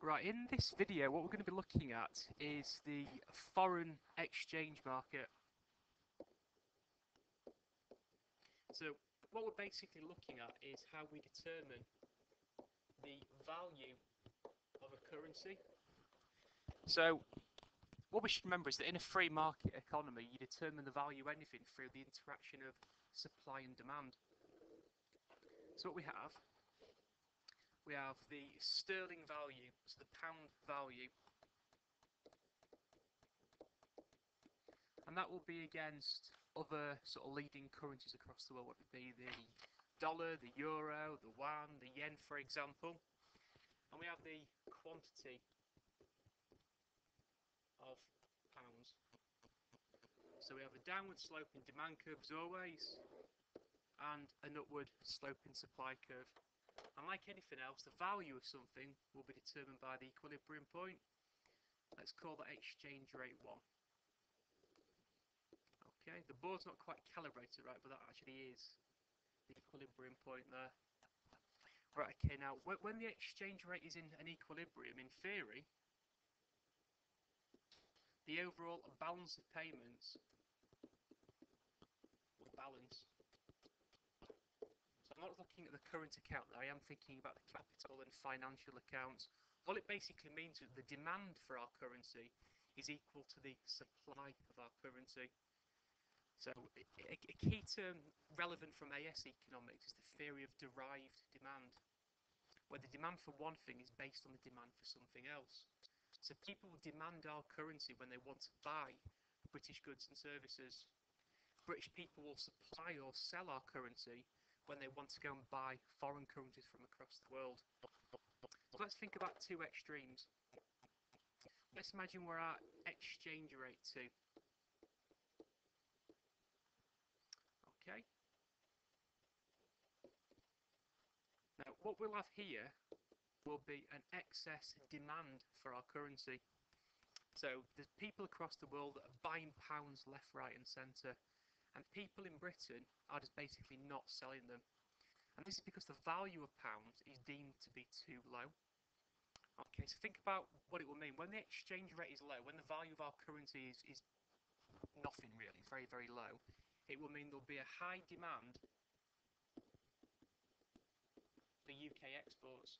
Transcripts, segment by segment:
Right, in this video what we're going to be looking at is the foreign exchange market. So what we're basically looking at is how we determine the value of a currency. So what we should remember is that in a free market economy you determine the value of anything through the interaction of supply and demand. So what we have the sterling value, so the pound value, and that will be against other sort of leading currencies across the world, whether it be the dollar, the euro, the yuan, the yen, for example. And we have the quantity of pounds. So we have a downward sloping demand curve as always, and an upward sloping supply curve. And like anything else, the value of something will be determined by the equilibrium point. Let's call that exchange rate 1. Okay, the board's not quite calibrated right, but that actually is the equilibrium point there. Right, okay, now when the exchange rate is in an equilibrium, in theory, the overall balance of payments will balance. So I'm not looking at the current account there, I am thinking about the capital and financial accounts. All it basically means is that the demand for our currency is equal to the supply of our currency. So a key term relevant from AS economics is the theory of derived demand, where the demand for one thing is based on the demand for something else. So people demand our currency when they want to buy British goods and services. British people will supply or sell our currency when they want to go and buy foreign currencies from across the world. So let's think about two extremes. Let's imagine we're at exchange rate 2. Okay. Now what we'll have here will be an excess demand for our currency. So there's people across the world that are buying pounds left, right and centre, and people in Britain are just basically not selling them. And this is because the value of pounds is deemed to be too low. Okay, so think about what it will mean. When the exchange rate is low, when the value of our currency is nothing really, very, very low, it will mean there'll be a high demand for UK exports.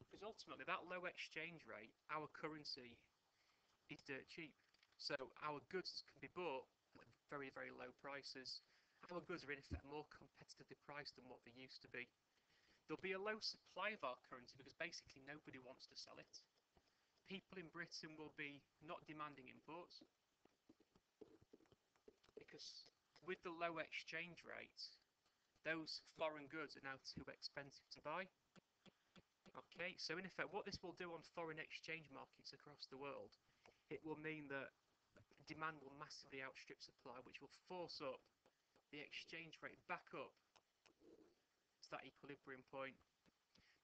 Because ultimately, that low exchange rate, our currency is dirt cheap. So our goods can be bought at very, very low prices. Our goods are in effect more competitively priced than what they used to be. There'll be a low supply of our currency because basically nobody wants to sell it. People in Britain will be not demanding imports because with the low exchange rate, those foreign goods are now too expensive to buy. Okay, so in effect, what this will do on foreign exchange markets across the world, it will mean that demand will massively outstrip supply, which will force up the exchange rate back up to that equilibrium point.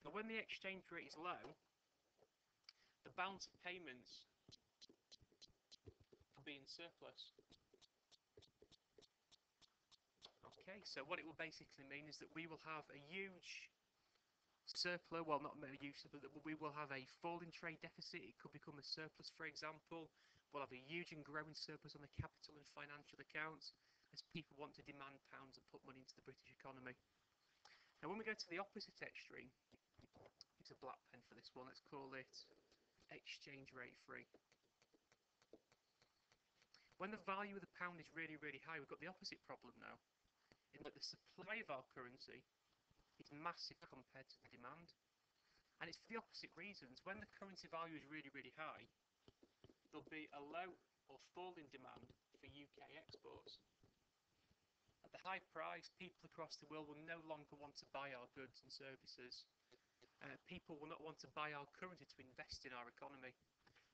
Now, when the exchange rate is low, the balance of payments will be in surplus. Okay, so what it will basically mean is that we will have a huge surplus, well not a huge, but we will have a falling trade deficit. It could become a surplus, for example. We'll have a huge and growing surplus on the capital and financial accounts as people want to demand pounds and put money into the British economy. Now when we go to the opposite extreme, it's a black pen for this one, let's call it exchange rate 3. When the value of the pound is really, really high, we've got the opposite problem now, in that the supply of our currency is massive compared to the demand. And it's for the opposite reasons. When the currency value is really, really high, there'll be a low or falling demand for UK exports. At the high price, people across the world will no longer want to buy our goods and services. People will not want to buy our currency to invest in our economy.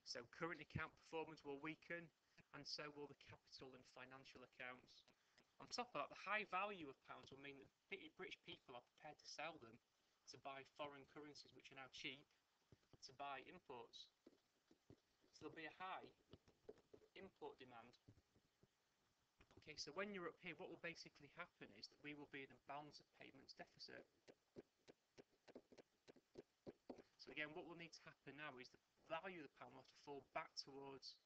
So current account performance will weaken, and so will the capital and financial accounts. On top of that, the high value of pounds will mean that British people are prepared to sell them to buy foreign currencies which are now cheap, to buy imports. So there'll be a high import demand. Okay, so when you're up here, what will basically happen is that we will be in a balance of payments deficit. So again, again, what will need to happen now is the value of the pound will have to fall back towards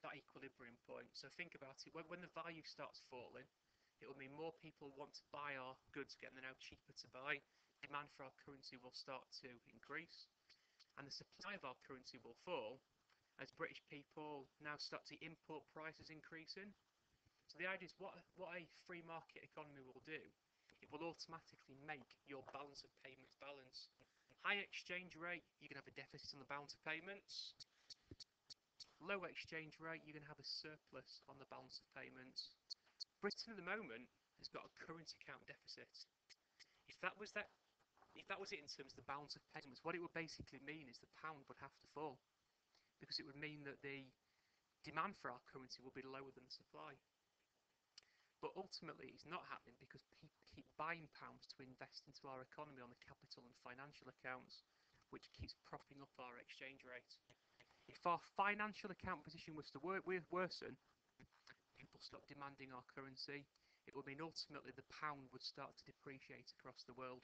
that equilibrium point. So think about it, when the value starts falling, it will mean more people want to buy our goods again, they're now cheaper to buy, demand for our currency will start to increase, and the supply of our currency will fall as British people now start to import prices increasing. So the idea is what a free market economy will do, it will automatically make your balance of payments balance. High exchange rate, you can have a deficit on the balance of payments. Low exchange rate, you're going to have a surplus on the balance of payments. Britain at the moment has got a current account deficit. If that was it in terms of the balance of payments, what it would basically mean is the pound would have to fall, because it would mean that the demand for our currency will be lower than the supply. But ultimately, it's not happening because people keep buying pounds to invest into our economy on the capital and financial accounts, which keeps propping up our exchange rate. If our financial account position was to worsen, people stop demanding our currency, it would mean ultimately the pound would start to depreciate across the world.